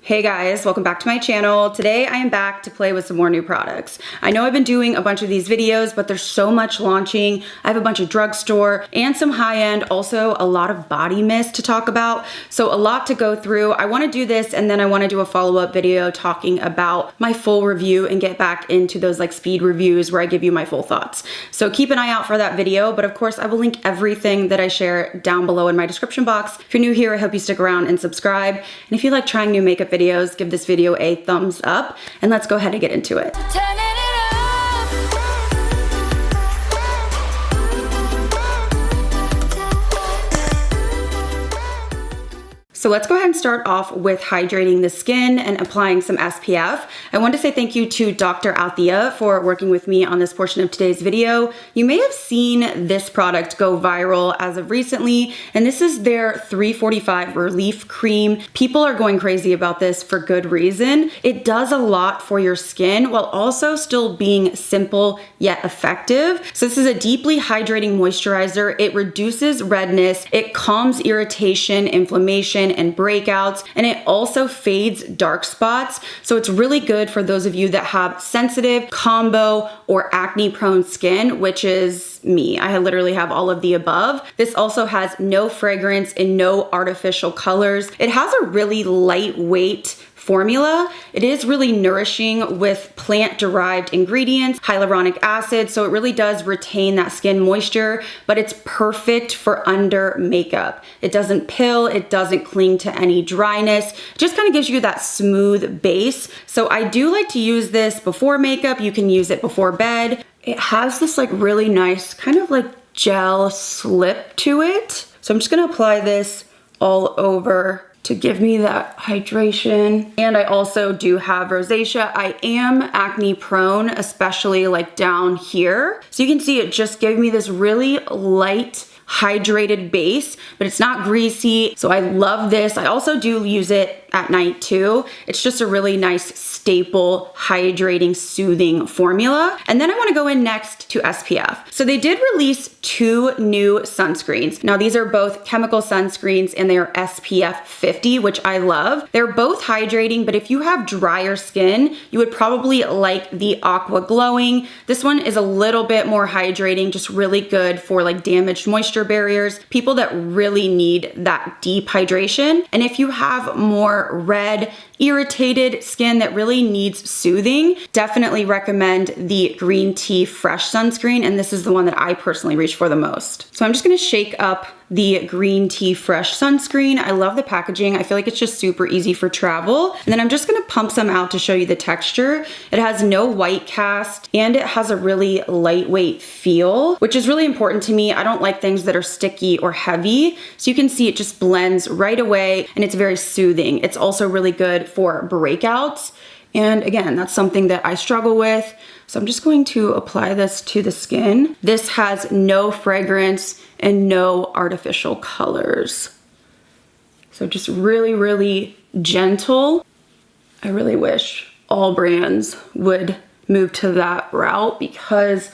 Hey guys, welcome back to my channel. Today I am back to play with some more new products. I know I've been doing a bunch of these videos, but there's so much launching. I have a bunch of drugstore and some high-end, also a lot of body mist to talk about. So a lot to go through. I wanna do this and then I wanna do a follow-up video talking about my full review and get back into those like speed reviews where I give you my full thoughts. So keep an eye out for that video, but of course I will link everything that I share down below in my description box. If you're new here, I hope you stick around and subscribe. And if you like trying new makeup videos, give this video a thumbs up and let's go ahead and get into it. So let's go ahead and start off with hydrating the skin and applying some SPF. I want to say thank you to Dr. Althea for working with me on this portion of today's video. You may have seen this product go viral as of recently, and this is their 345 Relief Cream. People are going crazy about this for good reason. It does a lot for your skin while also still being simple yet effective. So this is a deeply hydrating moisturizer. It reduces redness, it calms irritation, inflammation, and breakouts, and it also fades dark spots. So it's really good for those of you that have sensitive, combo, or acne prone skin, which is me. I literally have all of the above. This also has no fragrance and no artificial colors. It has a really lightweight formula. It is really nourishing with plant-derived ingredients, hyaluronic acid, so it really does retain that skin moisture, but it's perfect for under makeup. It doesn't pill, it doesn't cling to any dryness, it just kind of gives you that smooth base. So I do like to use this before makeup. You can use it before bed. It has this like really nice kind of like gel slip to it. So I'm just gonna apply this all over to give me that hydration. And I also do have rosacea. I am acne prone, especially like down here. So you can see it just gave me this really light, hydrated base, but it's not greasy. So I love this. I also do use it at night too. It's just a really nice staple, hydrating, soothing formula. And then I wanna go in next to SPF. So they did release 2 new sunscreens. Now these are both chemical sunscreens and they are SPF 50, which I love. They're both hydrating, but if you have drier skin, you would probably like the Aqua Glowing. This one is a little bit more hydrating, just really good for like damaged moisture barriers, people that really need that deep hydration. And if you have more red, irritated skin that really needs soothing, definitely recommend the Green Tea Fresh sunscreen, and this is the one that I personally reach for the most. So I'm just gonna shake up the Green Tea Fresh sunscreen. I love the packaging. I feel like it's just super easy for travel. And then I'm just gonna pump some out to show you the texture. It has no white cast and it has a really lightweight feel, which is really important to me. I don't like things that are sticky or heavy. So you can see it just blends right away and it's very soothing. It's also really good for breakouts. And again, that's something that I struggle with. So I'm just going to apply this to the skin. This has no fragrance and no artificial colors. So just really, really gentle. I really wish all brands would move to that route because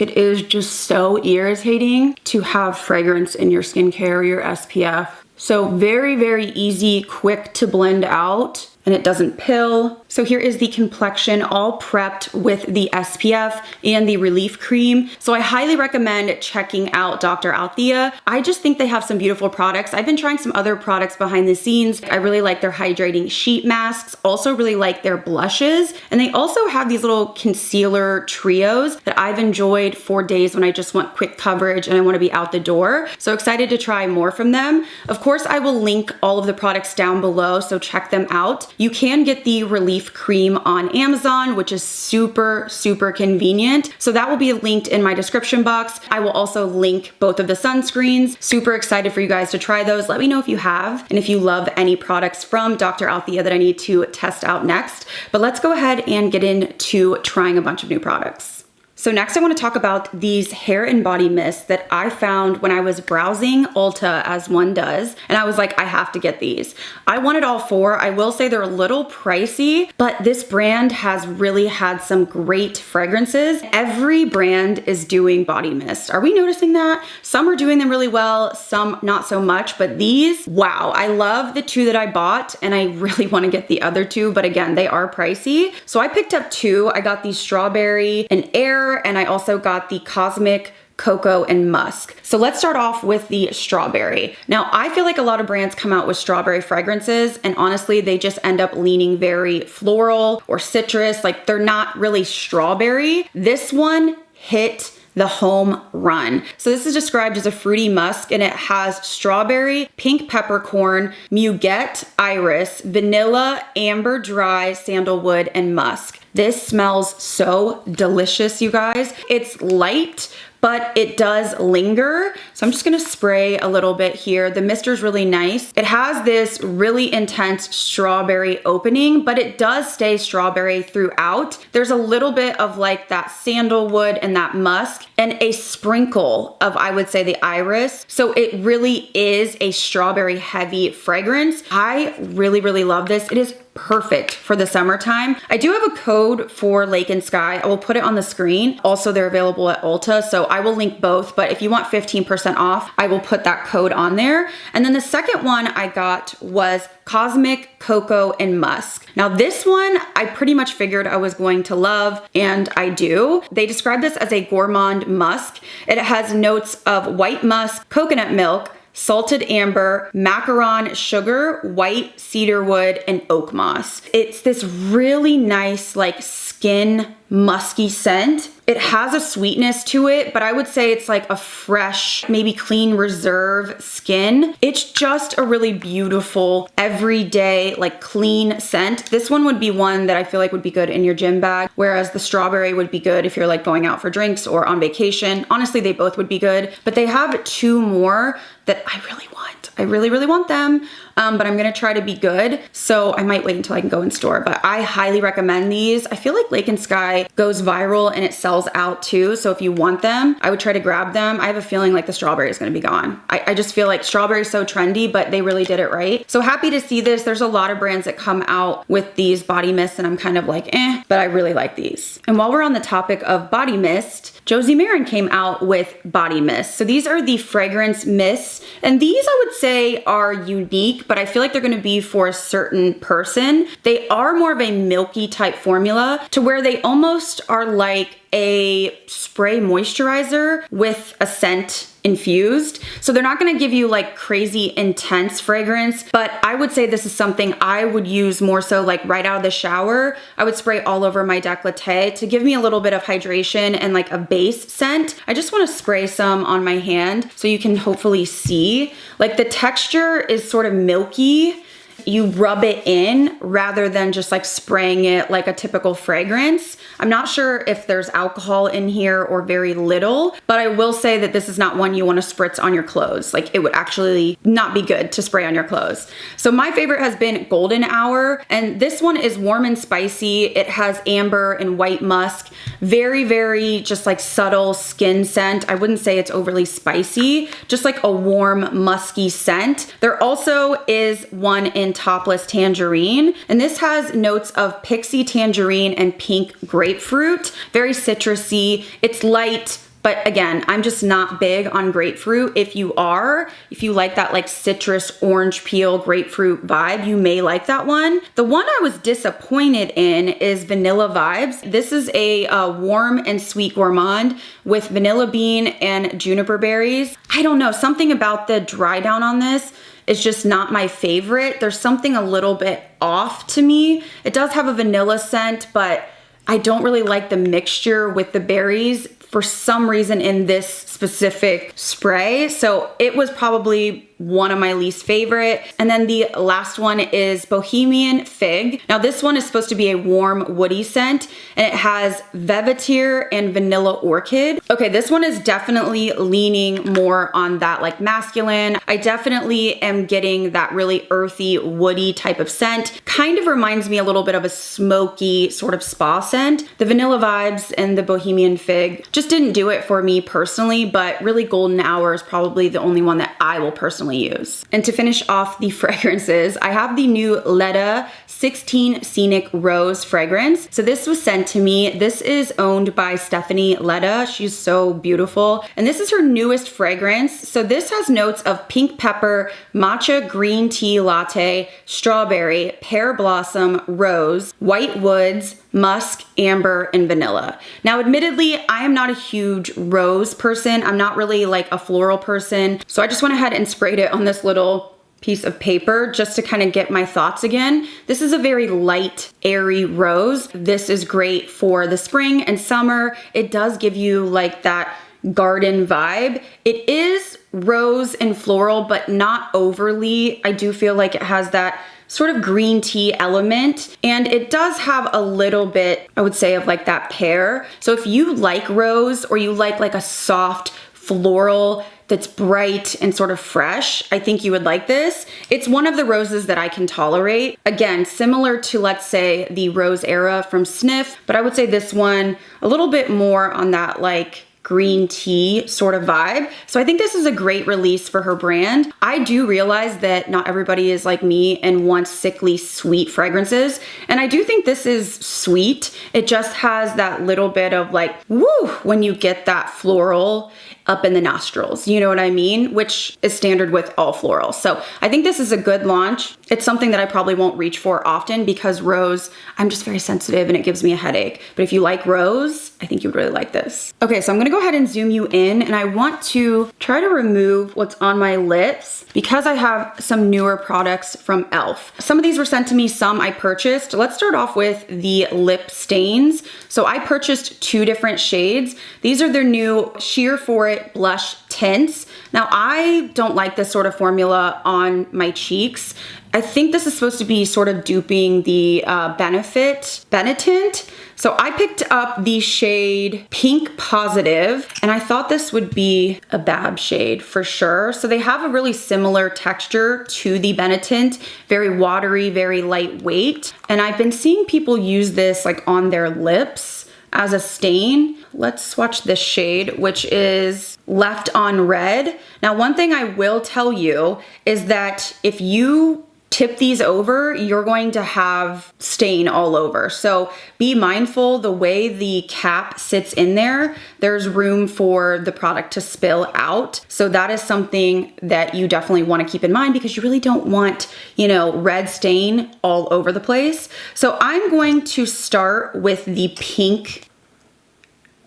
it is just so irritating to have fragrance in your skincare or your SPF. So very, very easy, quick to blend out, and it doesn't pill. So here is the complexion all prepped with the SPF and the Relief Cream. So I highly recommend checking out Dr. Althea. I just think they have some beautiful products. I've been trying some other products behind the scenes. I really like their hydrating sheet masks, also really like their blushes. And they also have these little concealer trios that I've enjoyed for days when I just want quick coverage and I wanna be out the door. So excited to try more from them. Of course, I will link all of the products down below, so check them out. You can get the Relief Cream on Amazon, which is super, super convenient. So that will be linked in my description box. I will also link both of the sunscreens. Super excited for you guys to try those. Let me know if you have, and if you love any products from Dr. Althea that I need to test out next. But let's go ahead and get into trying a bunch of new products. So next I want to talk about these hair and body mists that I found when I was browsing Ulta, as one does, and I was like, I have to get these. I wanted all four. I will say they're a little pricey, but this brand has really had some great fragrances. Every brand is doing body mist. Are we noticing that? Some are doing them really well, some not so much, but these, wow. I love the two that I bought and I really want to get the other two, but again, they are pricey. So I picked up two. I got the strawberry and air, and I also got the cosmic cocoa and musk. So let's start off with the strawberry. Now, I feel like a lot of brands come out with strawberry fragrances, and honestly, they just end up leaning very floral or citrus. Like, they're not really strawberry. This one hit the home run. So this is described as a fruity musk, and it has strawberry, pink peppercorn, muguet, iris, vanilla, amber dry, sandalwood, and musk. This smells so delicious, you guys. It's light, but it does linger. So I'm just gonna spray a little bit here. The mister's really nice. It has this really intense strawberry opening, but it does stay strawberry throughout. There's a little bit of like that sandalwood and that musk, and a sprinkle of, I would say, the iris. So it really is a strawberry heavy fragrance. I really, really love this. It is perfect for the summertime. I do have a code for Lake and Sky. I will put it on the screen. Also, they're available at Ulta, so I will link both, but if you want 15% off, I will put that code on there. And then the second one I got was Cosmic Cocoa and Musk. Now this one, I pretty much figured I was going to love, and I do. They describe this as a gourmand musk. It has notes of white musk, coconut milk, salted amber, macaron sugar, white cedarwood, and oak moss. It's this really nice, like, skin musky scent. It has a sweetness to it, but I would say it's like a fresh, maybe clean reserve skin. It's just a really beautiful, everyday, like, clean scent. This one would be one that I feel like would be good in your gym bag, whereas the strawberry would be good if you're like going out for drinks or on vacation. Honestly, they both would be good, but they have two more that I really want. I really, really want them, but I'm gonna try to be good. So I might wait until I can go in store, but I highly recommend these. I feel like Lake and Sky goes viral and it sells out too. So if you want them, I would try to grab them. I have a feeling like the strawberry is gonna be gone. I just feel like strawberry is so trendy, but they really did it right. So happy to see this. There's a lot of brands that come out with these body mists and I'm kind of like, but I really like these. And while we're on the topic of body mist, Josie Maran came out with body mist. So these are the fragrance mists, and these I would say are unique, but I feel like they're gonna be for a certain person. They are more of a milky type formula to where they almost are like a spray moisturizer with a scent infused. So they're not gonna give you like crazy intense fragrance, but I would say this is something I would use more so like right out of the shower. I would spray all over my décolleté to give me a little bit of hydration and like a base scent. I just wanna spray some on my hand so you can hopefully see. Like the texture is sort of milky. You rub it in rather than just like spraying it like a typical fragrance. I'm not sure if there's alcohol in here or very little, but I will say that this is not one you want to spritz on your clothes. Like it would actually not be good to spray on your clothes. So my favorite has been Golden Hour, and this one is warm and spicy. It has amber and white musk. Very, very just like subtle skin scent. I wouldn't say it's overly spicy, just like a warm, musky scent. There also is one in Topless Tangerine, and this has notes of pixie tangerine and pink grapefruit. Very citrusy. It's light, but again, I'm just not big on grapefruit. If you like that like citrus, orange peel, grapefruit vibe, you may like that one. The one I was disappointed in is Vanilla Vibes. This is a warm and sweet gourmand with vanilla bean and juniper berries. I don't know, something about the dry down on this is just not my favorite. There's something a little bit off to me. It does have a vanilla scent, but I don't really like the mixture with the berries for some reason in this specific spray. So it was probably one of my least favorite. And then the last one is Bohemian Fig. Now this one is supposed to be a warm woody scent, and it has Velveteer and Vanilla Orchid. Okay, this one is definitely leaning more on that like masculine. I definitely am getting that really earthy, woody type of scent. Kind of reminds me a little bit of a smoky sort of spa scent. The vanilla vibes and the Bohemian Fig just didn't do it for me personally, but really Golden Hour is probably the only one that I will personally use. And to finish off the fragrances, I have the new Leda 16 Scenic Rose fragrance. So this was sent to me. This is owned by Stephanie Leda. She's so beautiful. And this is her newest fragrance. So this has notes of pink pepper, matcha green tea latte, strawberry, pear blossom, rose, white woods, musk, amber, and vanilla. Now, admittedly, I am not a huge rose person. I'm not really like a floral person. So I just went ahead and sprayed it on this little piece of paper just to kind of get my thoughts again. This is a very light, airy rose. This is great for the spring and summer. It does give you like that garden vibe. It is rose and floral, but not overly. I do feel like it has that sort of green tea element, and it does have a little bit, I would say, of like that pear. So if you like rose, or you like a soft floral that's bright and sort of fresh, I think you would like this. It's one of the roses that I can tolerate. Again, similar to, let's say, the Rose Era from Sniff, but I would say this one a little bit more on that like green tea sort of vibe. So I think this is a great release for her brand. I do realize that not everybody is like me and wants sickly sweet fragrances. And I do think this is sweet. It just has that little bit of like, woo, when you get that floral up in the nostrils, you know what I mean? Which is standard with all florals. So I think this is a good launch. It's something that I probably won't reach for often because rose, I'm just very sensitive and it gives me a headache. But if you like rose, I think you'd really like this. Okay, so I'm gonna go ahead and zoom you in, and I want to try to remove what's on my lips because I have some newer products from e.l.f. Some of these were sent to me, some I purchased. Let's start off with the lip stains. So I purchased 2 different shades. These are their new Sheer For It blush tints. Now I don't like this sort of formula on my cheeks. I think this is supposed to be sort of duping the Benetint. So I picked up the shade Pink Positive, and I thought this would be a Bab shade for sure. So they have a really similar texture to the Benetint, very watery, very lightweight. And I've been seeing people use this like on their lips as a stain. Let's swatch this shade, which is Left on Red. Now, one thing I will tell you is that if you tip these over, you're going to have stain all over. So be mindful the way the cap sits in there, there's room for the product to spill out. So that is something that you definitely want to keep in mind because you really don't want, you know, red stain all over the place. So I'm going to start with the pink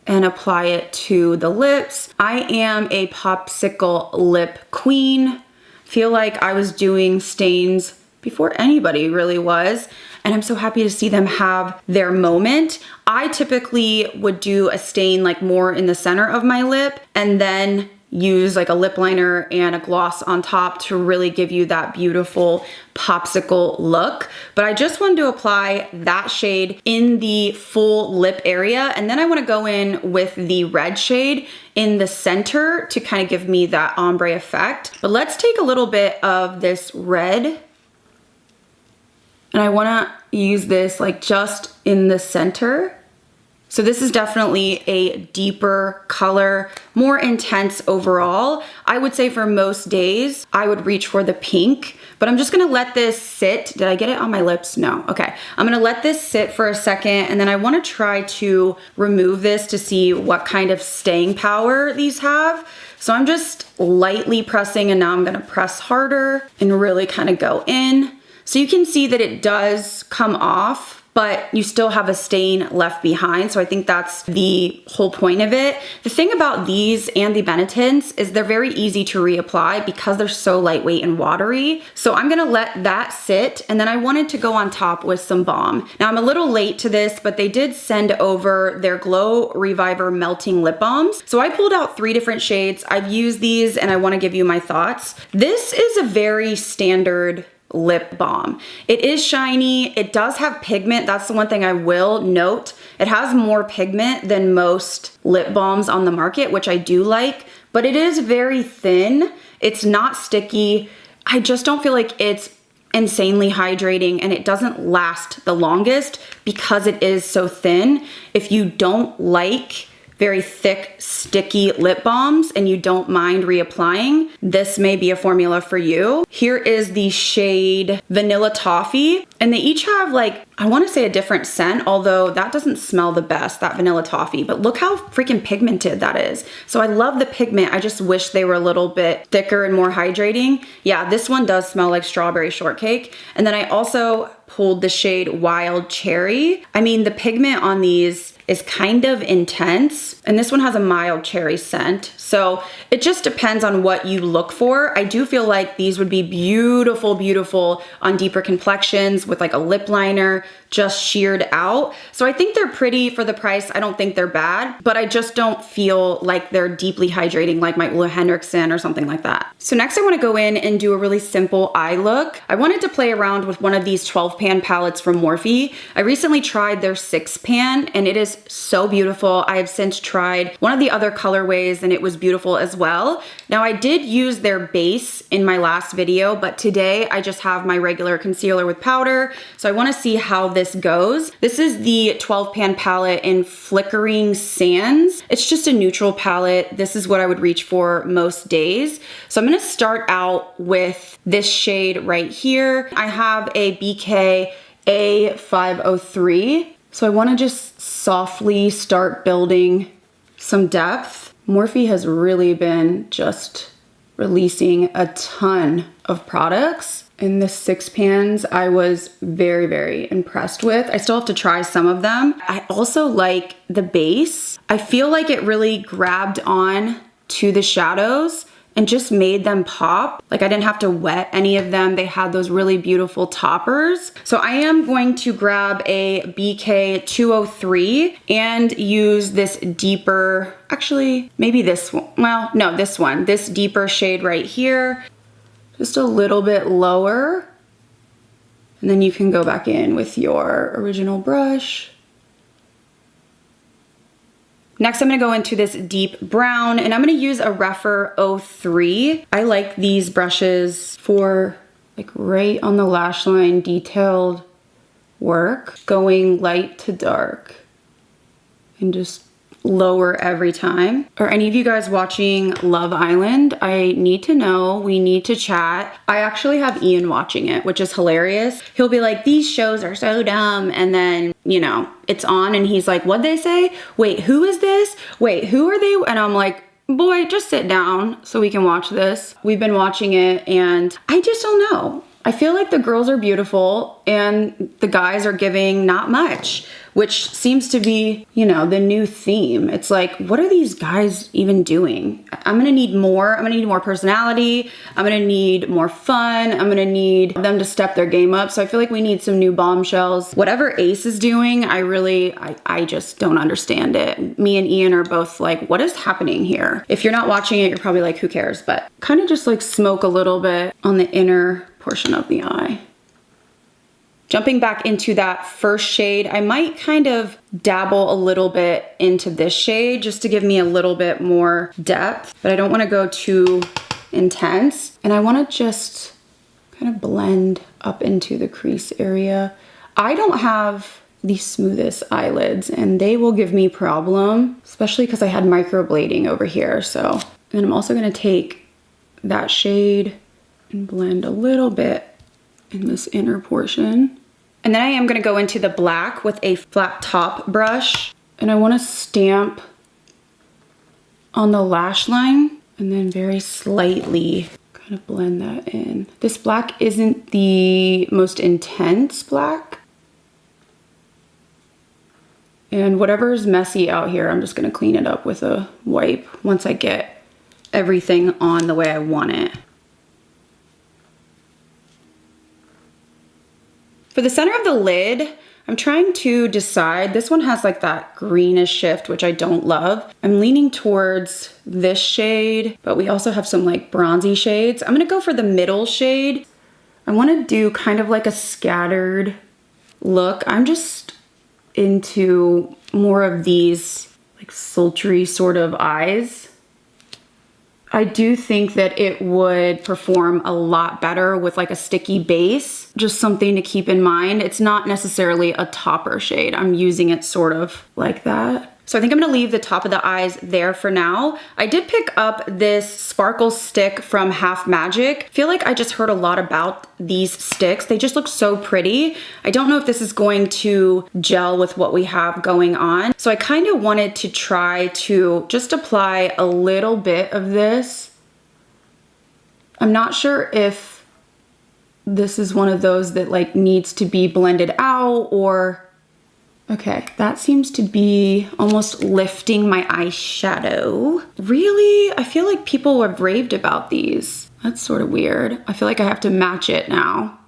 and apply it to the lips. I am a popsicle lip queen. Feel like I was doing stains before anybody really was, and I'm so happy to see them have their moment. I typically would do a stain like more in the center of my lip and then use like a lip liner and a gloss on top to really give you that beautiful popsicle look. But I just wanted to apply that shade in the full lip area, and then I want to go in with the red shade in the center to kind of give me that ombre effect. But let's take a little bit of this red, and I want to use this like just in the center. So this is definitely a deeper color, more intense overall. I would say for most days, I would reach for the pink, but I'm just gonna let this sit. Did I get it on my lips? No, okay. I'm gonna let this sit for a second, and then I wanna try to remove this to see what kind of staying power these have. So I'm just lightly pressing, and now I'm gonna press harder and really kind of go in. So you can see that it does come off, but you still have a stain left behind. So I think that's the whole point of it. The thing about these and the Benetint's is they're very easy to reapply because they're so lightweight and watery. So I'm gonna let that sit, and then I wanted to go on top with some balm. Now I'm a little late to this, but they did send over their Glow Reviver Melting Lip Balms. So I pulled out 3 different shades. I've used these and I wanna give you my thoughts. This is a very standard lip balm. It is shiny. It does have pigment. That's the one thing I will note. It has more pigment than most lip balms on the market, which I do like, but it is very thin. It's not sticky. I just don't feel like it's insanely hydrating, and it doesn't last the longest because it is so thin. If you don't like very thick, sticky lip balms and you don't mind reapplying, this may be a formula for you. Here is the shade Vanilla Toffee, and they each have like, I wanna say a different scent, although that doesn't smell the best, that Vanilla Toffee, but look how freaking pigmented that is. So I love the pigment, I just wish they were a little bit thicker and more hydrating. Yeah, this one does smell like strawberry shortcake. And then I also pulled the shade Wild Cherry. I mean, the pigment on these is kind of intense, and this one has a mild cherry scent. So it just depends on what you look for. I do feel like these would be beautiful, beautiful on deeper complexions with like a lip liner, just sheared out. So I think they're pretty for the price. I don't think they're bad, but I just don't feel like they're deeply hydrating like my Ole Henriksen or something like that. So next I wanna go in and do a really simple eye look. I wanted to play around with one of these 12 pan palettes from Morphe. I recently tried their 6 pan and it is so beautiful. I have since tried one of the other colorways and it was beautiful as well. Now I did use their base in my last video, but today I just have my regular concealer with powder. So I wanna see how this goes. This is the 12 pan palette in Flickering Sands. It's just a neutral palette. This is what I would reach for most days. So I'm gonna start out with this shade right here. I have a BK A503. So I wanna just softly start building some depth. Morphe has really been just releasing a ton of products. In the 6 pans, I was very, very impressed with. I still have to try some of them. I also like the base. I feel like it really grabbed on to the shadows and just made them pop. Like I didn't have to wet any of them. They had those really beautiful toppers. So I am going to grab a BK 203 and use this deeper, actually maybe this one, well, no, this one, this deeper shade right here. Just a little bit lower. And then you can go back in with your original brush. Next, I'm gonna go into this deep brown and I'm gonna use a Rephr 03. I like these brushes for like right on the lash line detailed work, going light to dark and just lower every time. Are any of you guys watching Love Island? I need to know, we need to chat. I actually have Ian watching it, which is hilarious. He'll be like, these shows are so dumb. And then, you know, it's on and he's like, what'd they say? Wait, who is this? Wait, who are they? And I'm like, boy, just sit down so we can watch this. We've been watching it and I just don't know. I feel like the girls are beautiful and the guys are giving not much, which seems to be, you know, the new theme. It's like, what are these guys even doing? I'm gonna need more. I'm gonna need more personality. I'm gonna need more fun. I'm gonna need them to step their game up. So I feel like we need some new bombshells. Whatever Ace is doing, I just don't understand it. Me and Ian are both like, what is happening here? If you're not watching it, you're probably like, who cares? But kind of just like smoke a little bit on the inner portion of the eye. Jumping back into that first shade, I might kind of dabble a little bit into this shade just to give me a little bit more depth, but I don't want to go too intense. And I want to just kind of blend up into the crease area. I don't have the smoothest eyelids and they will give me problem, especially because I had microblading over here. So, and I'm also going to take that shade and blend a little bit in this inner portion. And then I am gonna go into the black with a flat top brush and I wanna stamp on the lash line and then very slightly kind of blend that in. This black isn't the most intense black, And whatever is messy out here, I'm just gonna clean it up with a wipe once I get everything on the way I want it. For the center of the lid, I'm trying to decide. This one has like that greenish shift, which I don't love. I'm leaning towards this shade, but we also have some like bronzy shades. I'm gonna go for the middle shade. I wanna do kind of like a scattered look. I'm just into more of these like sultry sort of eyes. I do think that it would perform a lot better with like a sticky base. Just something to keep in mind. It's not necessarily a topper shade. I'm using it sort of like that. So I think I'm gonna leave the top of the eyes there for now. I did pick up this sparkle stick from Half Magic. I feel like I just heard a lot about these sticks. They just look so pretty. I don't know if this is going to gel with what we have going on. So I kind of wanted to try to just apply a little bit of this. I'm not sure if this is one of those that like needs to be blended out or... Okay, that seems to be almost lifting my eyeshadow. Really? I feel like people have raved about these. That's sort of weird. I feel like I have to match it now.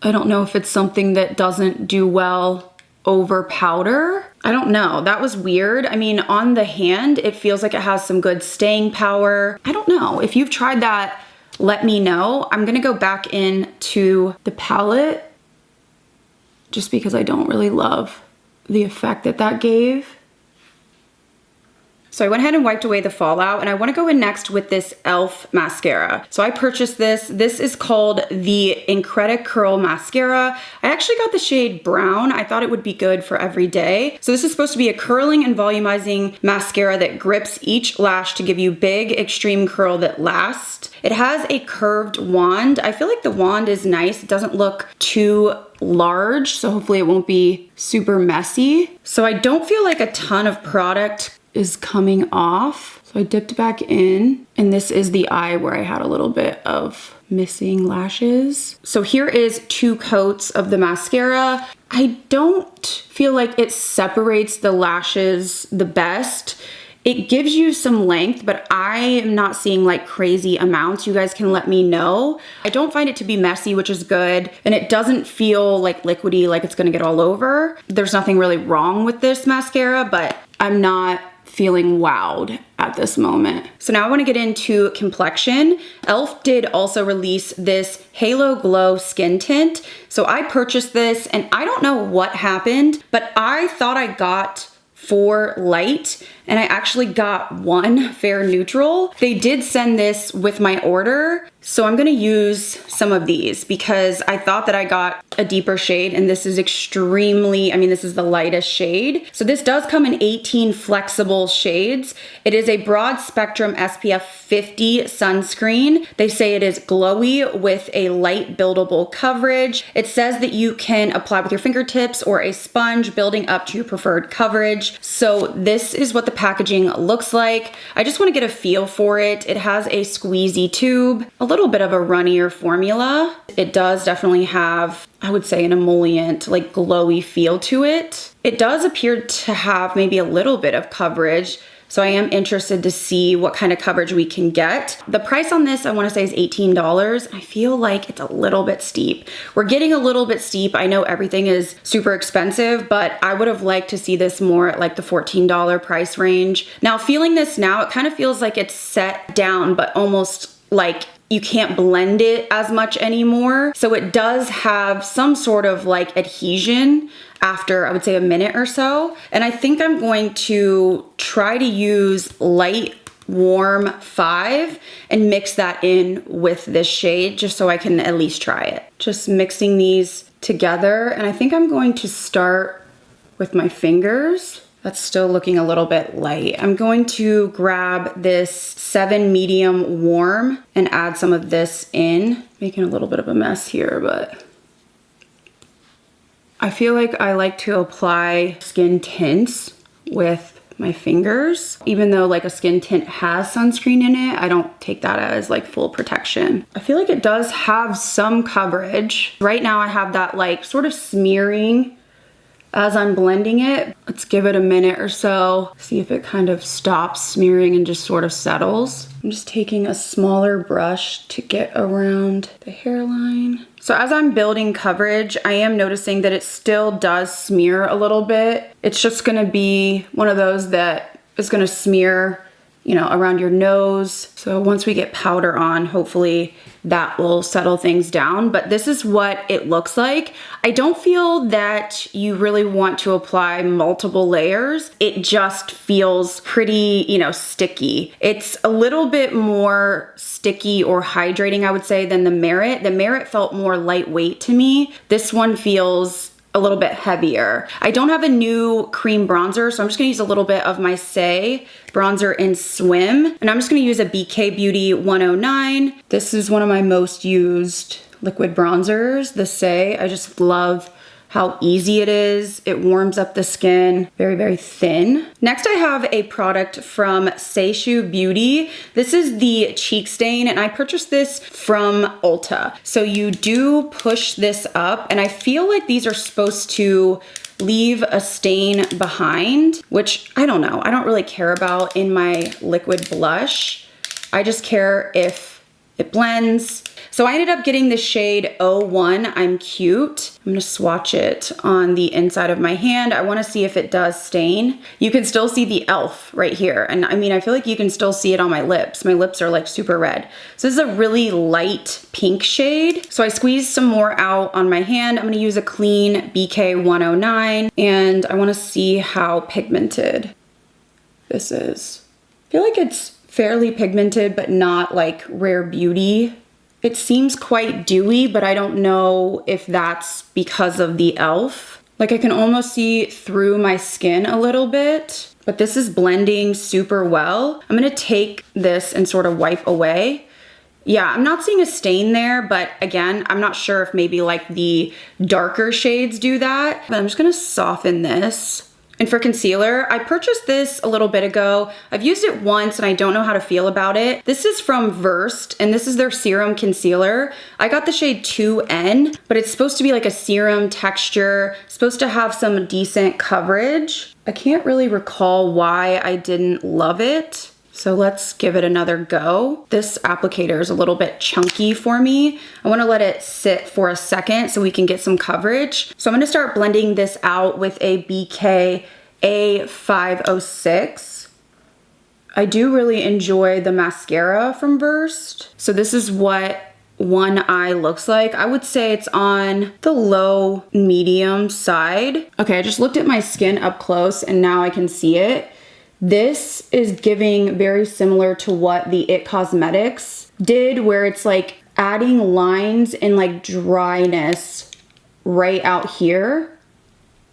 I don't know if it's something that doesn't do well over powder. I don't know. That was weird. I mean, on the hand, it feels like it has some good staying power. I don't know. If you've tried that, let me know. I'm gonna go back into the palette just because I don't really love the effect that that gave. So I went ahead and wiped away the fallout, and I wanna go in next with this e.l.f. mascara. So I purchased this. This is called the Incredi-Curl Mascara. I actually got the shade brown. I thought it would be good for every day. So this is supposed to be a curling and volumizing mascara that grips each lash to give you big, extreme curl that lasts. It has a curved wand. I feel like the wand is nice. It doesn't look too large, so hopefully it won't be super messy. So I don't feel like a ton of product is coming off. So I dipped back in, and this is the eye where I had a little bit of missing lashes. So here is 2 coats of the mascara. I don't feel like it separates the lashes the best. It gives you some length, but I am not seeing like crazy amounts. You guys can let me know. I don't find it to be messy, which is good. And it doesn't feel like liquidy, like it's gonna get all over. There's nothing really wrong with this mascara, but I'm not feeling wowed at this moment. So now I wanna get into complexion. e.l.f. did also release this Halo Glow skin tint. So I purchased this, and I don't know what happened, but I thought I got 4 light, and I actually got 1 fair neutral. They did send this with my order, so I'm gonna use some of these because I thought that I got a deeper shade, and this is extremely, I mean, this is the lightest shade. So this does come in 18 flexible shades. It is a broad spectrum SPF 50 sunscreen. They say it is glowy with a light buildable coverage. It says that you can apply with your fingertips or a sponge, building up to your preferred coverage. So this is what the packaging looks like. I just want to get a feel for it. It has a squeezy tube, a little bit of a runnier formula. It does definitely have, I would say, an emollient, like glowy feel to it. It does appear to have maybe a little bit of coverage. So I am interested to see what kind of coverage we can get. The price on this, I wanna say, is $18. I feel like it's a little bit steep. We're getting a little bit steep. I know everything is super expensive, but I would have liked to see this more at like the $14 price range. Now, feeling this now, it kind of feels like it's set down, but almost like you can't blend it as much anymore. So it does have some sort of like adhesion after, I would say, a minute or so. And I think I'm going to try to use light warm 5 and mix that in with this shade just so I can at least try it. Just mixing these together. And I think I'm going to start with my fingers. That's still looking a little bit light. I'm going to grab this 7 medium warm and add some of this in. Making a little bit of a mess here, but I feel like I like to apply skin tints with my fingers. Even though like a skin tint has sunscreen in it, I don't take that as like full protection. I feel like it does have some coverage. Right now I have that like sort of smearing As I'm blending it, let's give it a minute or so, see if it kind of stops smearing and just sort of settles. I'm just taking a smaller brush to get around the hairline. So as I'm building coverage, I am noticing that it still does smear a little bit. It's just gonna be one of those that is gonna smear, you know, around your nose. So once we get powder on, hopefully that will settle things down. But this is what it looks like. I don't feel that you really want to apply multiple layers. It just feels pretty, you know, sticky. It's a little bit more sticky or hydrating, I would say, than the Merit. The Merit felt more lightweight to me. This one feels a little bit heavier. I don't have a new cream bronzer, so I'm just gonna use a little bit of my Say bronzer in Swim, and I'm just gonna use a BabsBeauty 109. This is one of my most used liquid bronzers, the Say. I just love how easy it is. It warms up the skin, very, very thin. Next, I have a product from Seishu Beauty. This is the cheek stain, and I purchased this from Ulta. So you do push this up, and I feel like these are supposed to leave a stain behind, which I don't know. I don't really care about in my liquid blush. I just care if it blends. So I ended up getting the shade 01, I'm Cute. I'm gonna swatch it on the inside of my hand. I wanna see if it does stain. You can still see the e.l.f. right here. And I mean, I feel like you can still see it on my lips. My lips are like super red. So this is a really light pink shade. So I squeezed some more out on my hand. I'm gonna use a clean BK 109, and I wanna see how pigmented this is. I feel like it's fairly pigmented, but not like Rare Beauty. It seems quite dewy, but I don't know if that's because of the e.l.f. Like I can almost see through my skin a little bit, but this is blending super well. I'm gonna take this and sort of wipe away. Yeah, I'm not seeing a stain there, but again, I'm not sure if maybe like the darker shades do that. But I'm just gonna soften this. And for concealer, I purchased this a little bit ago. I've used it once and I don't know how to feel about it. This is from Versed, and this is their serum concealer. I got the shade 2N, but it's supposed to be like a serum texture, supposed to have some decent coverage. I can't really recall why I didn't love it. So let's give it another go. This applicator is a little bit chunky for me. I wanna let it sit for a second so we can get some coverage. So I'm gonna start blending this out with a BK A506. I do really enjoy the mascara from Versed. So this is what one eye looks like. I would say it's on the low medium side. Okay, I just looked at my skin up close and now I can see it. This is giving very similar to what the IT Cosmetics did, where it's like adding lines and like dryness right out here.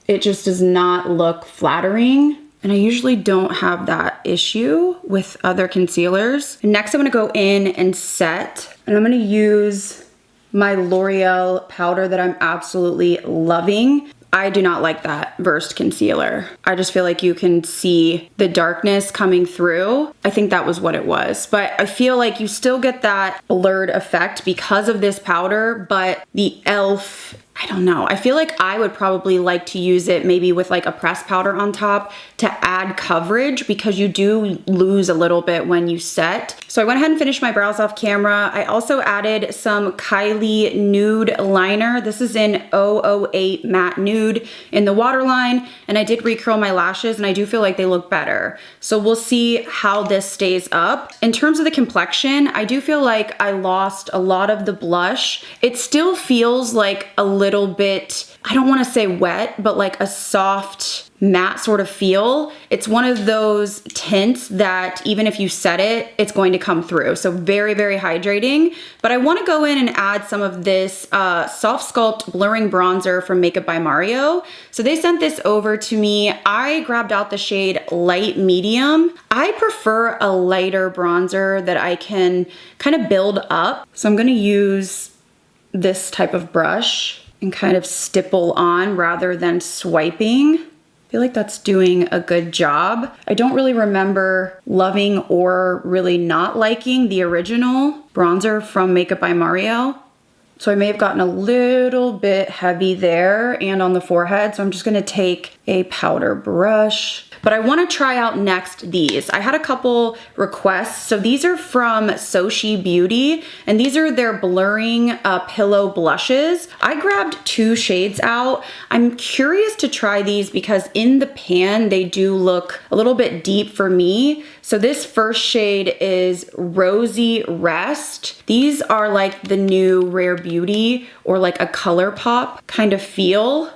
It just does not look flattering. And I usually don't have that issue with other concealers. And next I'm gonna go in and set, and I'm gonna use my L'Oreal powder that I'm absolutely loving. I do not like that Versed concealer. I just feel like you can see the darkness coming through. I think that was what it was. But I feel like you still get that blurred effect because of this powder, but the e.l.f., I don't know. I feel like I would probably like to use it maybe with like a pressed powder on top to add coverage, because you do lose a little bit when you set. So I went ahead and finished my brows off camera. I also added some Kylie Nude Liner. This is in 008 Matte Nude in the waterline. And I did recurl my lashes and I do feel like they look better. So we'll see how this stays up. In terms of the complexion, I do feel like I lost a lot of the blush. It still feels like a little bit, I don't want to say wet, but like a soft matte sort of feel. It's one of those tints that even if you set it, it's going to come through. So very, very hydrating. But I want to go in and add some of this Soft Sculpt Blurring Bronzer from Makeup by Mario. So they sent this over to me. I grabbed out the shade Light Medium. I prefer a lighter bronzer that I can kind of build up. So I'm going to use this type of brush and kind of stipple on rather than swiping. I feel like that's doing a good job. I don't really remember loving or really not liking the original bronzer from Makeup by Mario. So I may have gotten a little bit heavy there and on the forehead. So I'm just gonna take a powder brush. But I wanna try out next these. I had a couple requests. So these are from BabsBeauty, and these are their blurring pillow blushes. I grabbed 2 shades out. I'm curious to try these because in the pan, they do look a little bit deep for me. So this first shade is Rosy Rest. These are like the new Rare Beauty or like a ColourPop kind of feel.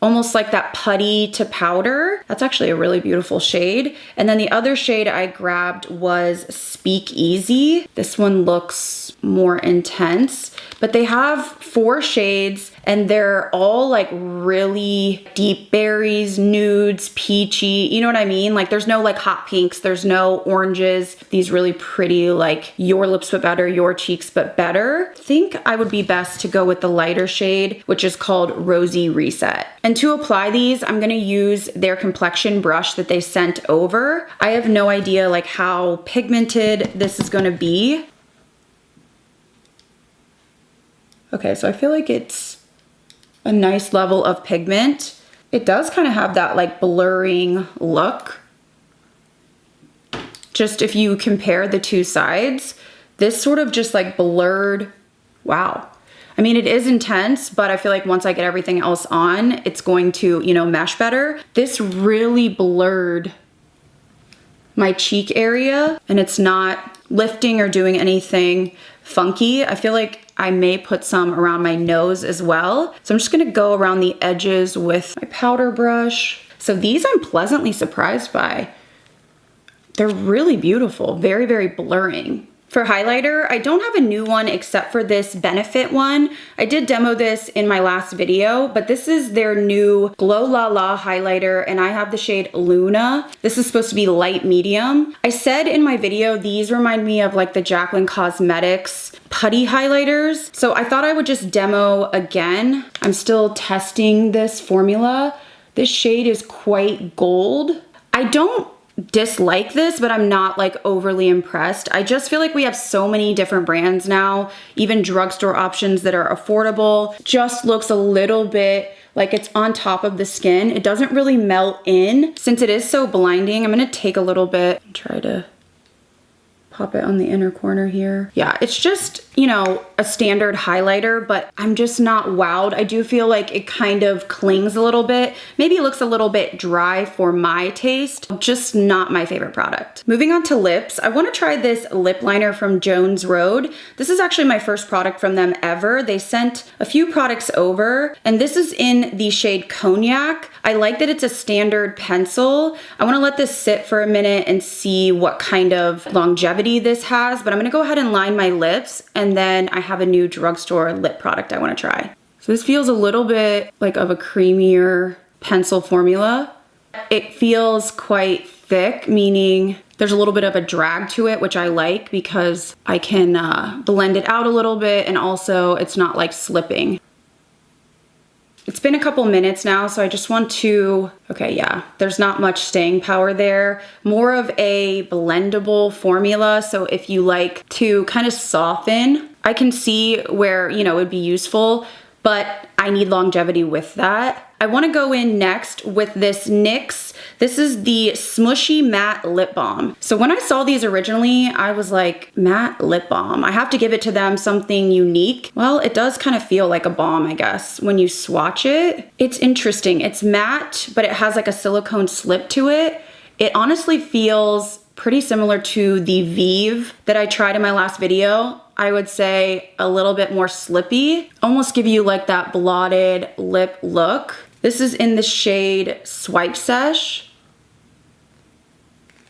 Almost like that putty to powder. That's actually a really beautiful shade. And then the other shade I grabbed was Speak Easy. This one looks more intense, but they have 4 shades and they're all like really deep berries, nudes, peachy, you know what I mean? Like there's no like hot pinks, there's no oranges, these really pretty like your lips but better, your cheeks but better. I think I would be best to go with the lighter shade, which is called Rosy Reset. And to apply these, I'm gonna use their complexion brush that they sent over. I have no idea like how pigmented this is gonna be. Okay, so I feel like it's a nice level of pigment. It does kind of have that like blurring look. Just if you compare the 2 sides, this sort of just like blurred, wow. I mean, it is intense, but I feel like once I get everything else on, it's going to, you know, mesh better. This really blurred my cheek area and it's not lifting or doing anything funky. I feel like I may put some around my nose as well. So I'm just gonna go around the edges with my powder brush. So these I'm pleasantly surprised by. They're really beautiful, very, very blurring. For highlighter, I don't have a new one except for this Benefit one. I did demo this in my last video, but this is their new Glow La La highlighter and I have the shade Luna. This is supposed to be light medium. I said in my video, these remind me of like the Jaclyn Cosmetics putty highlighters. So I thought I would just demo again. I'm still testing this formula. This shade is quite gold. I don't dislike this, but I'm not like overly impressed. I just feel like we have so many different brands now, even drugstore options that are affordable. Just looks a little bit like it's on top of the skin. It doesn't really melt in. Since it is so blinding, I'm gonna take a little bit and try to pop it on the inner corner here. Yeah, it's just, you know, a standard highlighter, but I'm just not wowed. I do feel like it kind of clings a little bit. Maybe it looks a little bit dry for my taste. Just not my favorite product. Moving on to lips, I want to try this lip liner from Jones Road. This is actually my first product from them ever. They sent a few products over, and this is in the shade Cognac. I like that it's a standard pencil. I want to let this sit for a minute and see what kind of longevity this has, but I'm gonna go ahead and line my lips, and then I have a new drugstore lip product I wanna try. So this feels a little bit like of a creamier pencil formula. It feels quite thick, meaning there's a little bit of a drag to it, which I like because I can blend it out a little bit, and also it's not like slipping. It's been a couple minutes now, so I just want to, okay, yeah, there's not much staying power there. More of a blendable formula, so if you like to kind of soften, I can see where, you know, it would be useful, but I need longevity with that. I want to go in next with this NYX. This is the Smushy Matte Lip Balm. So when I saw these originally, I was like, matte lip balm. I have to give it to them something unique. Well, it does kind of feel like a balm, I guess, when you swatch it. It's interesting. It's matte, but it has like a silicone slip to it. It honestly feels pretty similar to the Vive that I tried in my last video. I would say a little bit more slippy, almost give you like that blotted lip look. This is in the shade Swipe Sesh.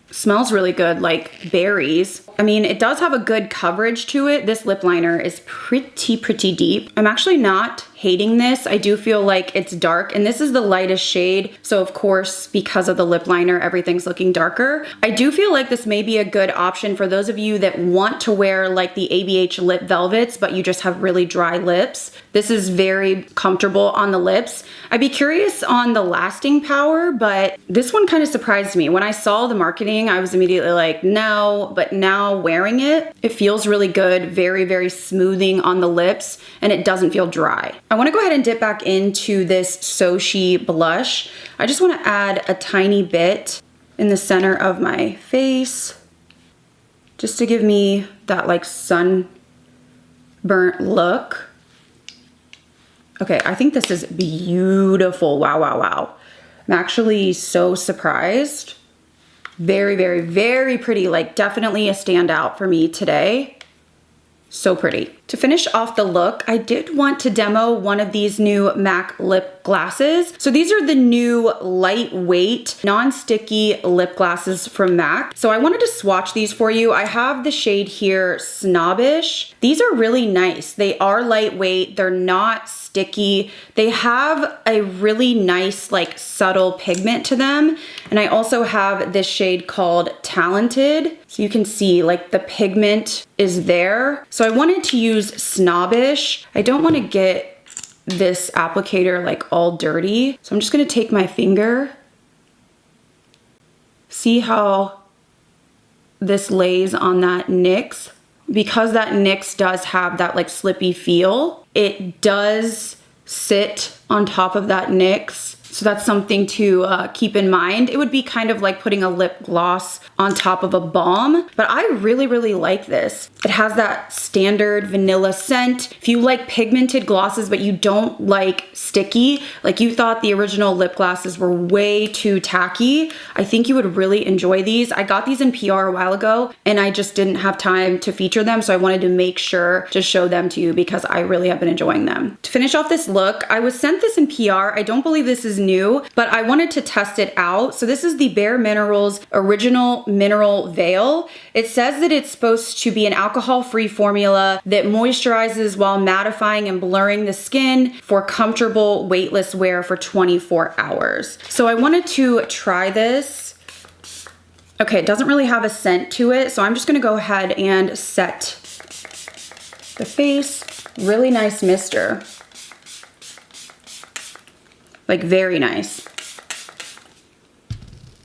Smells really good, like berries. I mean, it does have a good coverage to it. This lip liner is pretty deep. I'm actually not hating this. I do feel like it's dark, and this is the lightest shade. So of course, because of the lip liner, everything's looking darker. I do feel like this may be a good option for those of you that want to wear like the ABH lip velvets, but you just have really dry lips. This is very comfortable on the lips. I'd be curious on the lasting power, but this one kind of surprised me. When I saw the marketing, I was immediately like, no, but now wearing it, it feels really good, very, very smoothing on the lips, and it doesn't feel dry. I wanna go ahead and dip back into this Sochi blush. I just wanna add a tiny bit in the center of my face, just to give me that like sunburnt look. Okay, I think this is beautiful. Wow, wow, wow. I'm actually so surprised. Very, very, very pretty. Like definitely a standout for me today. So pretty. To finish off the look, I did want to demo one of these new MAC lip glasses. So these are the new lightweight, non-sticky lip glasses from MAC. So I wanted to swatch these for you. I have the shade here, Snobbish. These are really nice. They are lightweight. They're not sticky. They have a really nice, like subtle pigment to them. And I also have this shade called Talented. So you can see like the pigment is there. So I wanted to use Snobbish. I don't want to get this applicator like all dirty. So I'm just going to take my finger. See how this lays on that NYX? Because that NYX does have that like slippy feel, it does sit on top of that NYX. So that's something to keep in mind. It would be kind of like putting a lip gloss on top of a balm, but I really, really like this. It has that standard vanilla scent. If you like pigmented glosses, but you don't like sticky, like you thought the original lip glosses were way too tacky, I think you would really enjoy these. I got these in PR a while ago and I just didn't have time to feature them. So I wanted to make sure to show them to you because I really have been enjoying them. To finish off this look, I was sent this in PR. I don't believe this is new, but I wanted to test it out. So this is the Bare Minerals Original Mineral Veil. It says that it's supposed to be an alcohol-free formula that moisturizes while mattifying and blurring the skin for comfortable weightless wear for 24 hours. So I wanted to try this. Okay, it doesn't really have a scent to it, so I'm just gonna go ahead and set the face. Really nice mister. Like very nice.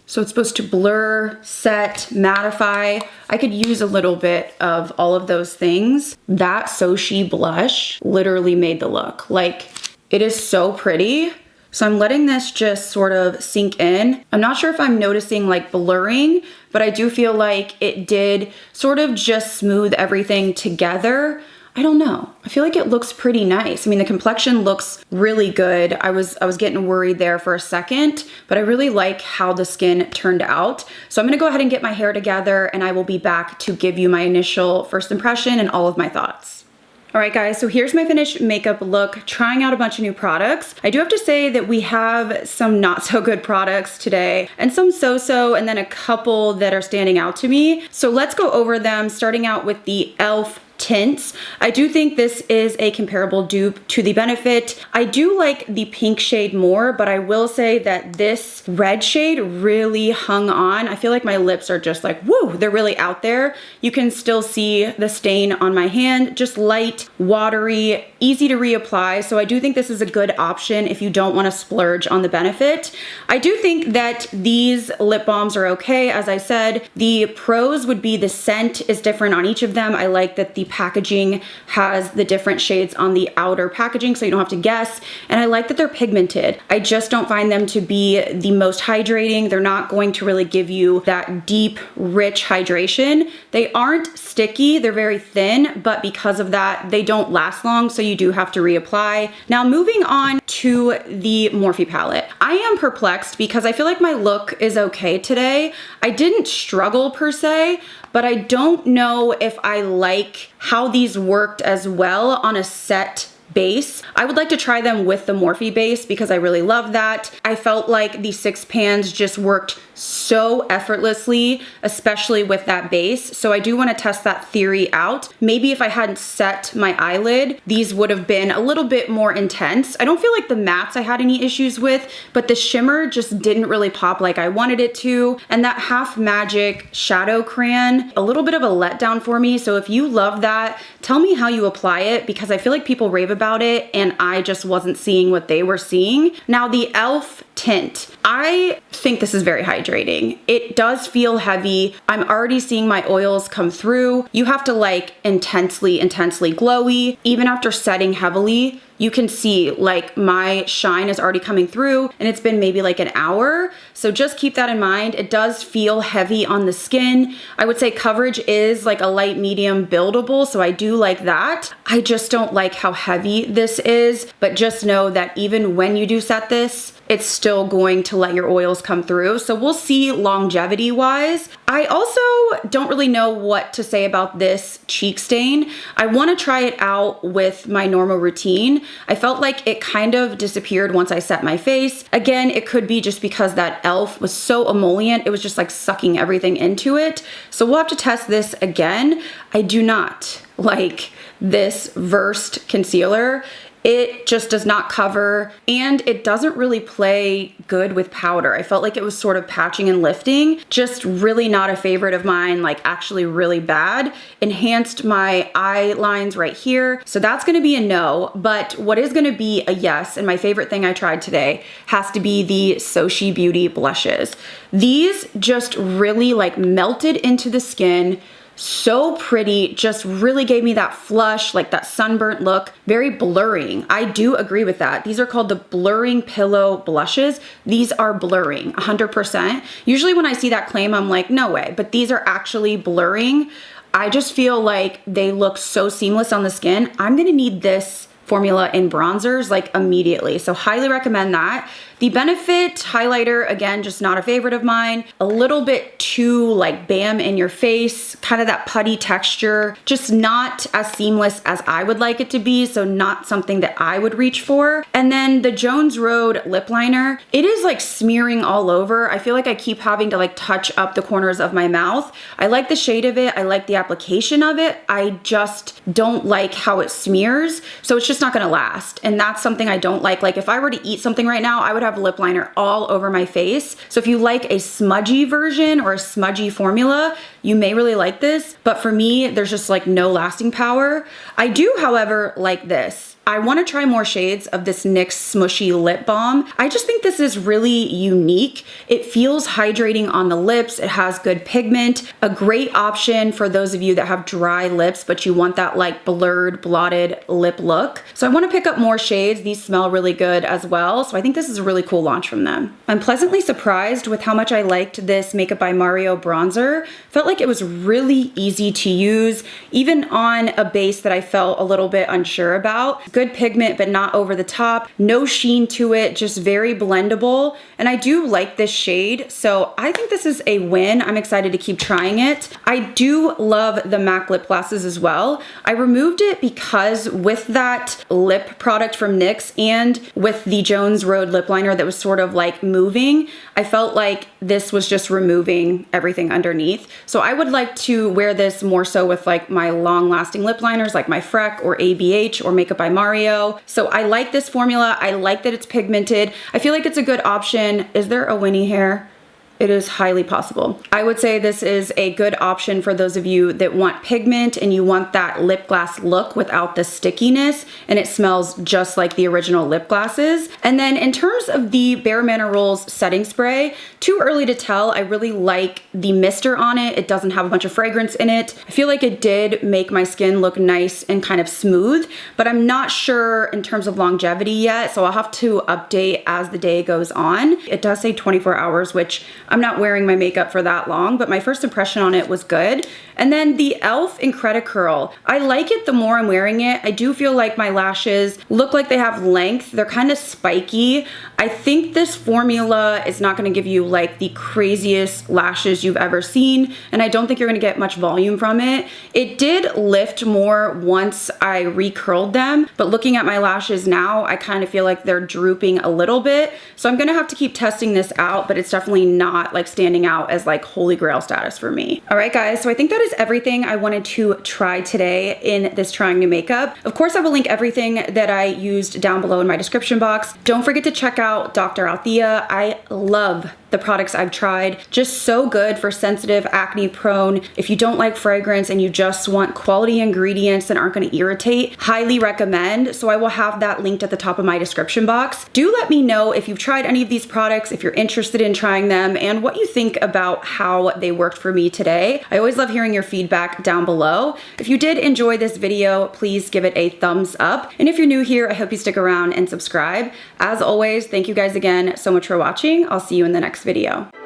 So it's supposed to blur, set, mattify. I could use a little bit of all of those things. That Sochi blush literally made the look. Like it is so pretty. So I'm letting this just sort of sink in. I'm not sure if I'm noticing like blurring, but I do feel like it did sort of just smooth everything together. I don't know. I feel like it looks pretty nice. I mean, the complexion looks really good. I was getting worried there for a second, but I really like how the skin turned out. So I'm gonna go ahead and get my hair together and I will be back to give you my initial first impression and all of my thoughts. All right, guys, so here's my finished makeup look, trying out a bunch of new products. I do have to say that we have some not so good products today and some so-so, and then a couple that are standing out to me. So let's go over them, starting out with the e.l.f. tints. I do think this is a comparable dupe to the Benefit. I do like the pink shade more, but I will say that this red shade really hung on. I feel like my lips are just like, woo, they're really out there. You can still see the stain on my hand, just light, watery, easy to reapply. So I do think this is a good option if you don't want to splurge on the Benefit. I do think that these lip balms are okay. As I said, the pros would be the scent is different on each of them. I like that the packaging has the different shades on the outer packaging so you don't have to guess, and I like that they're pigmented. I just don't find them to be the most hydrating. They're not going to really give you that deep, rich hydration. They aren't sticky, they're very thin, but because of that, they don't last long, so you do have to reapply. Now moving on to the Morphe palette. I am perplexed because I feel like my look is okay today. I didn't struggle per se, but I don't know if I like how these worked as well on a set base. I would like to try them with the Morphe base because I really love that. I felt like the 6 pans just worked so effortlessly, especially with that base. So I do want to test that theory out. Maybe if I hadn't set my eyelid, these would have been a little bit more intense. I don't feel like the mattes I had any issues with, but the shimmer just didn't really pop like I wanted it to. And that Half Magic shadow crayon, a little bit of a letdown for me. So if you love that, tell me how you apply it, because I feel like people rave about it and I just wasn't seeing what they were seeing. Now the e.l.f. tint, I think this is very hydrating. It does feel heavy. I'm already seeing my oils come through. You have to like intensely glowy. Even after setting heavily, you can see like my shine is already coming through, and it's been maybe like an hour. So just keep that in mind. It does feel heavy on the skin. I would say coverage is like a light medium buildable, so I do like that. I just don't like how heavy this is, but just know that even when you do set this, it's still going to let your oils come through. So we'll see longevity wise. I also don't really know what to say about this cheek stain. I want to try it out with my normal routine. I felt like it kind of disappeared once I set my face. Again, it could be just because that e.l.f. was so emollient. It was just like sucking everything into it. So we'll have to test this again. I do not like this Versed concealer. It just does not cover, and it doesn't really play good with powder. I felt like it was sort of patching and lifting. Just really not a favorite of mine, like actually really bad. Enhanced my eye lines right here. So that's gonna be a no, but what is gonna be a yes, and my favorite thing I tried today, has to be the Sochi Beauty blushes. These just really like melted into the skin. So pretty, just really gave me that flush, like that sunburnt look, very blurring. I do agree with that. These are called the Blurring Pillow blushes. These are blurring, 100%. Usually when I see that claim, I'm like, no way, but these are actually blurring. I just feel like they look so seamless on the skin. I'm gonna need this formula in bronzers like immediately, so highly recommend that. The Benefit highlighter, again, just not a favorite of mine. A little bit too like bam in your face, kind of that putty texture, just not as seamless as I would like it to be, so not something that I would reach for. And then the Jones Road lip liner, it is like smearing all over. I feel like I keep having to like touch up the corners of my mouth. I like the shade of it, I like the application of it, I just don't like how it smears, so it's just not gonna last. And that's something I don't like. Like if I were to eat something right now, I would have lip liner all over my face. So if you like a smudgy version or a smudgy formula, you may really like this, but for me, there's just like no lasting power. I do, however, like this. I want to try more shades of this NYX Smushy Lip Balm. I just think this is really unique. It feels hydrating on the lips. It has good pigment, a great option for those of you that have dry lips, but you want that like blurred, blotted lip look. So I want to pick up more shades. These smell really good as well. So I think this is a really cool launch from them. I'm pleasantly surprised with how much I liked this Makeup by Mario bronzer. Felt like it was really easy to use, even on a base that I felt a little bit unsure about. Good pigment, but not over the top. No sheen to it, just very blendable. And I do like this shade, so I think this is a win. I'm excited to keep trying it. I do love the MAC lip glosses as well. I removed it because with that lip product from NYX and with the Jones Road lip liner that was sort of like moving, I felt like this was just removing everything underneath. So I would like to wear this more so with like my long lasting lip liners like my Freck or ABH or Makeup by Mario. So I like this formula. I like that it's pigmented. I feel like it's a good option. Is there a Winnie hair? It is highly possible. I would say this is a good option for those of you that want pigment and you want that lip gloss look without the stickiness, and it smells just like the original lip glosses. And then in terms of the Bare Minerals setting spray, too early to tell. I really like the mister on it. It doesn't have a bunch of fragrance in it. I feel like it did make my skin look nice and kind of smooth, but I'm not sure in terms of longevity yet, so I'll have to update as the day goes on. It does say 24 hours, which I'm not wearing my makeup for that long, but my first impression on it was good. And then the e.l.f. Incredicurl. I like it the more I'm wearing it. I do feel like my lashes look like they have length. They're kind of spiky. I think this formula is not going to give you like the craziest lashes you've ever seen, and I don't think you're going to get much volume from it. It did lift more once I recurled them, but looking at my lashes now, I kind of feel like they're drooping a little bit. So I'm going to have to keep testing this out, but it's definitely not like standing out as like holy grail status for me. All right, guys, so I think that is everything I wanted to try today in this trying new makeup. Of course, I will link everything that I used down below in my description box. Don't forget to check out Dr. Althea. I love the products I've tried. Just so good for sensitive, acne prone. If you don't like fragrance and you just want quality ingredients that aren't going to irritate, highly recommend. So I will have that linked at the top of my description box. Do let me know if you've tried any of these products, if you're interested in trying them, and what you think about how they worked for me today. I always love hearing your feedback down below. If you did enjoy this video, please give it a thumbs up. And if you're new here, I hope you stick around and subscribe. As always, thank you guys again so much for watching. I'll see you in the next video.